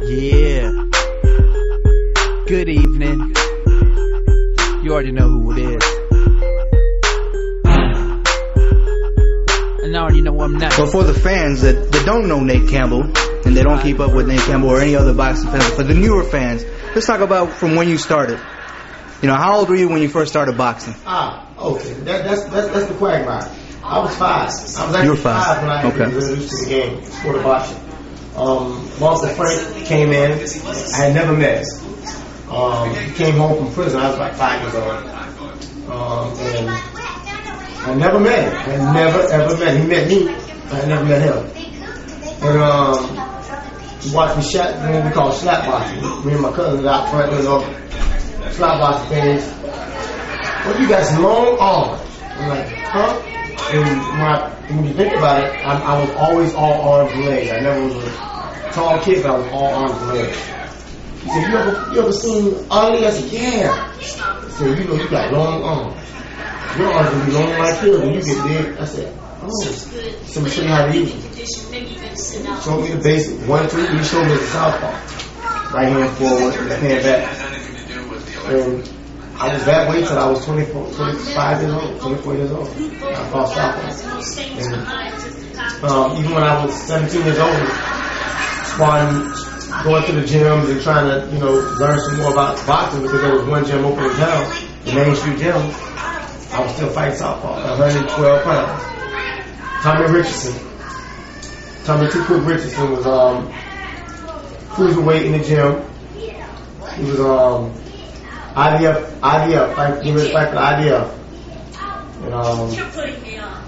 Yeah. Good evening. You already know who it is. And I already know I'm not. But for the fans that don't know Nate Campbell, and they don't keep up with Nate Campbell or any other boxing fans, for the newer fans, let's talk about from when you started. You know, how old were you when you first started boxing? Okay. That's the quagmire. I was 5. I was actually You were 5 when I was introduced to the game, sport of boxing. Marcel Frank came in. I had never met him. He came home from prison. I was like 5 years old. And I never met him. I never, ever met him. He met me. I never met him. And he watched me what we call slap boxing. Me and my cousins out front doing all slap boxing things. Well, you got some long arms. I'm like, huh? And when you think about it, I was always all arms and legs. I never was a tall kid, but I was all arms and legs. He said, you ever seen Ali? I said, yeah. He said, you got long arms. Your arms will be long like his when you get big. I said, oh. So I'm going to show you how to use them. Showed me the basic 1, 2. He showed me the southpaw. Right hand forward, left hand back. And I was that way till I was 25 years old, 24 years old. I fought southpaw. And even when I was 17 years old, going to the gyms and trying to, learn some more about boxing because there was one gym open in town, the Main Street Gym. I was still fighting southpaw at 112 pounds. Tommy Too Quick Richardson was cruiserweight in the gym. He was IDF, getting ready to fight for the IDF. And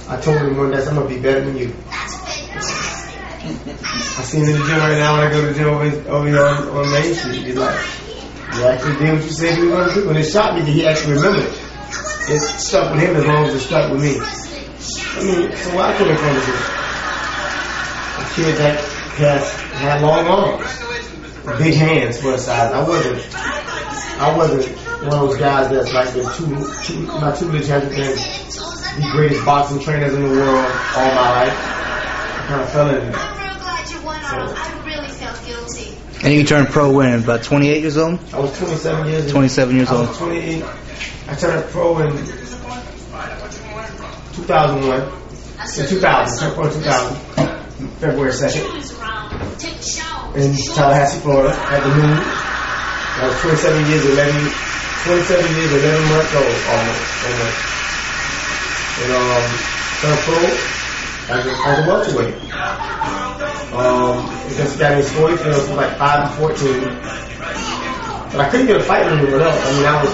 I told him one day, I'm gonna be better than you. I see him in the gym right now when I go to the gym over here on Main Street. He's like, you actually did what you said you were gonna do. When it shot me, he actually remembered it. It stuck with him as long as it stuck with me. I mean, so where I came from is a kid that had long arms, big hands for a size. I wasn't one of those guys that's like my tutelage hasn't been the greatest boxing trainers in the world all my life. I kind of fell in there. And you turned pro when? About 28 years old? I was 27 years old. 27 years old. I was 28. I turned pro in 2001. In 2000. Turned pro in 2000. February 2nd. In Tallahassee, Florida, at the Moon. I was 27 years, 11 months old, almost. And turned pro as a welterweight. Against a guy named Storyfield, was like 5-14. But I couldn't get a fight with anyone else. I mean, I was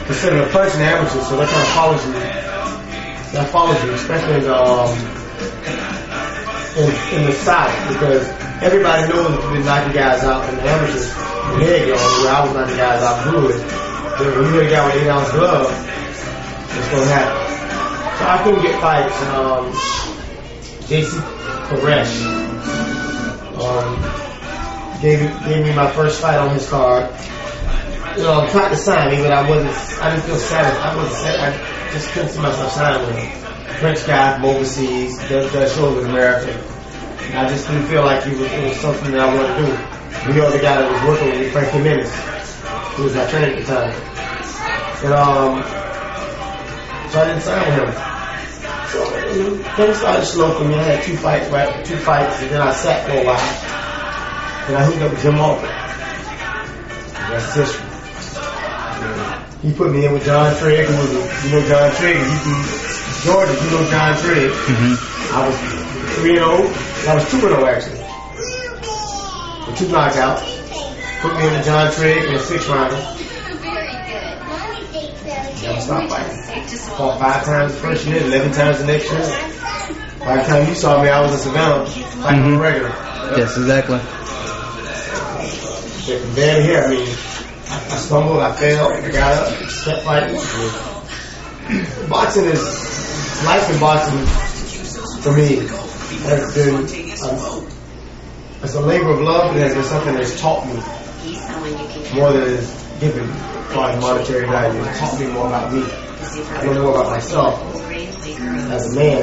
considered a punching amateur, so that kind of follows you. That follows you, especially in the South, because everybody knows that you've been knocking guys out in the amateurs. The head game, where I was knocking guys out fluid. When you hit a guy with an 8-ounce glove, it's going to happen. So I couldn't get fights. J.C. Koresh gave me my first fight on his card. I tried to sign me, but I didn't feel satisfied. I just couldn't see myself signing with him. French guy from overseas, does shows in America. And I just didn't feel like it was something that I wanted to do. The other guy that was working with me, Frank Jimenez, who was my trainer at the time. And so I didn't sign with him. So things started slow for me. I had 2 fights, and then I sat for a while. And I hooked up with Jim Alford. That's history. He put me in with John Trigg, who was John Trigg. He's from Georgia, John Trigg. Mm-hmm. I was 3-0. I was 2-0 actually. With 2 knockouts. Put me in with John Trigg in a 6-rounder. Never stopped fighting. Fought 5 times the first year, 11 times the next year. By the time you saw me, I was a Savannah fighting regular. Yes, exactly. From there to here, I mean, I stumbled, I fell, I got up, kept fighting. Boxing life in boxing for me has been, it's a labor of love, but it has been something that's taught me more than it's given me as far as monetary value. It's taught me more about me. I know more about myself as a man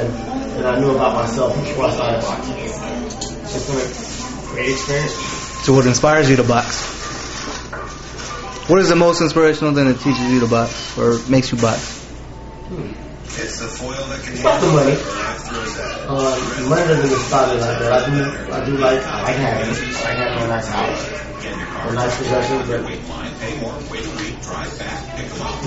than I knew about myself before I started boxing. It's just been a great experience. to what inspires you to box. What is the most inspirational thing that teaches you to box or makes you box? It's not the money. Money doesn't get started like that. I do like having it. I have a nice house, a nice possession. But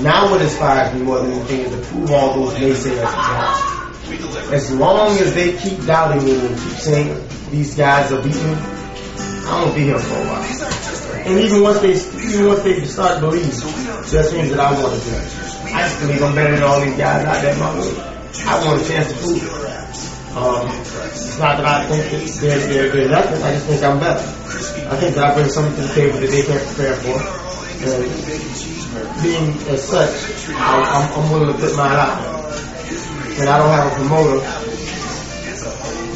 now what inspires me more than anything is to prove all those naysayers wrong. As long as they keep doubting me and keep saying these guys are beating me, I'm gonna be here for a while. And even once they start believing, there's things that I want to do. I just believe I'm better than all these guys out there my way. I want a chance to prove it. It's not that I think they're nothing. I just think I'm better. I think that I bring something to the table that they can't prepare for. And being as such, I'm willing to put mine out there. And I don't have a promoter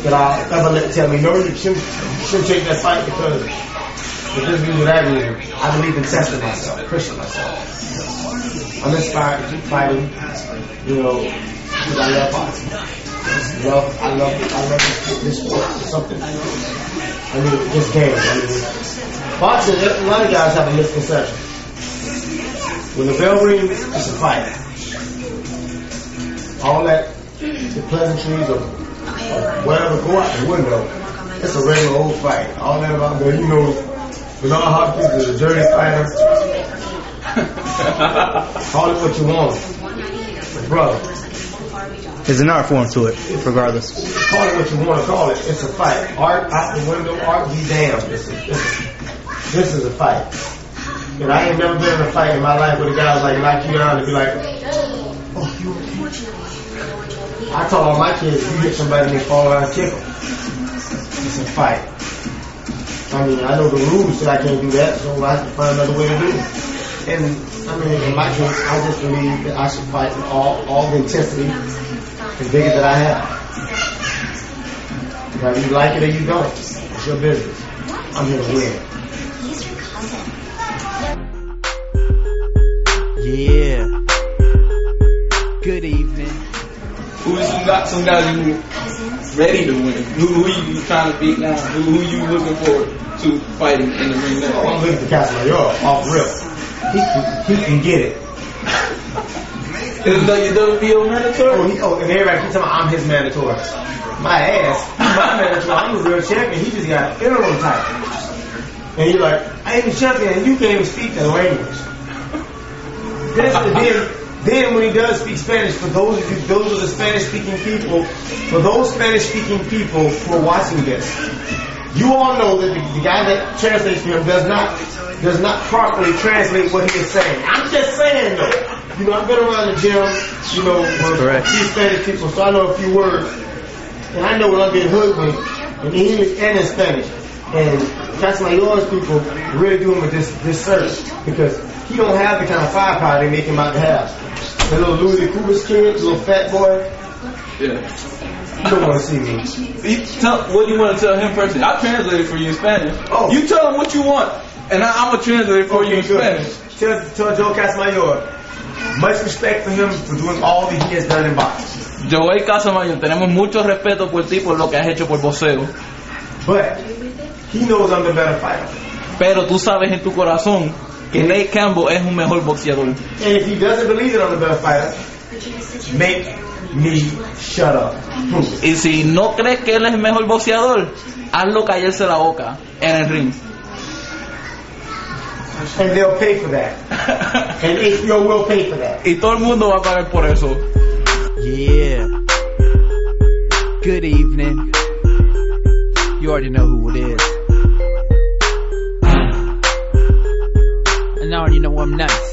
that I'll ever tell me, no, you shouldn't take that fight because of this reason or that reason. I believe in testing myself, pushing myself. I'm inspired to keep fighting, because I love boxing. I love this sport. It's something. This game. Boxing, a lot of guys have a misconception. When the bell rings, it's a fight. All that, the pleasantries of whatever, go out the window. It's a regular old fight. All that about, Bernard Hopkins is a dirty fighter. Call it what you want. But brother, there's an art form to it, regardless. Call it what you want to call it. It's a fight. Art out the window, art be damned. This is a fight. And I ain't never been in a fight in my life where the guy was like knock you down and be like, oh, you okay? I told all my kids, if you hit somebody and they fall around, kick them. It's a fight. I know the rules that I can't do that, so I have to find another way to do it. And in my case, I just believe that I should fight with all the intensity and vigor that I have. Whether you like it or you don't, it's your business. I'm here to win. Yeah. Good evening. Some guys who ready to win? Who you trying to beat now? Who you looking forward to fighting in the ring now? I'm looking for Casamayor off rip. He can get it. Isn't that your WBO mandatory? And everybody keeps telling me I'm his mandatory. My ass, my mandatory. I'm the real champion. He just got interim title. And he's like, I ain't the champion, and you can't even speak the language. Then when he does speak Spanish, for those of you, those are the Spanish-speaking people, for those Spanish-speaking people who are watching this, you all know that the guy that translates for him does not properly translate what he is saying. I'm just saying though. I've been around the gym, with a few Spanish people, so I know a few words. And I know when I'm being hoodwinked in English and in Spanish. And Casamayor's people really do him a disservice because he don't have the kind of firepower they make him out to have. The little Louis Cuba's kid, the little fat boy. Yeah. You don't want to see me. What do you want to tell him personally? I'll translate it for you in Spanish. Oh. You tell him what you want, and I'm going to translate it for you in Spanish. Tell Joel Casamayor, much respect for him for doing all that he has done in boxing. Joel Casamayor, tenemos mucho respeto por ti por lo que has hecho por boxeo. But he knows I'm the better fighter. Pero tú sabes en tu corazón que Nate Campbell es un mejor boxeador. And if he doesn't believe that I'm the better fighter, make me shut up. Y si no crees que él es el mejor boxeador, hazlo callarse la boca en el ring. And they'll pay for that. And HBO will pay for that. Y todo el mundo va a pagar por eso. Yeah. Good evening. You already know who it is. And I already know I'm nice.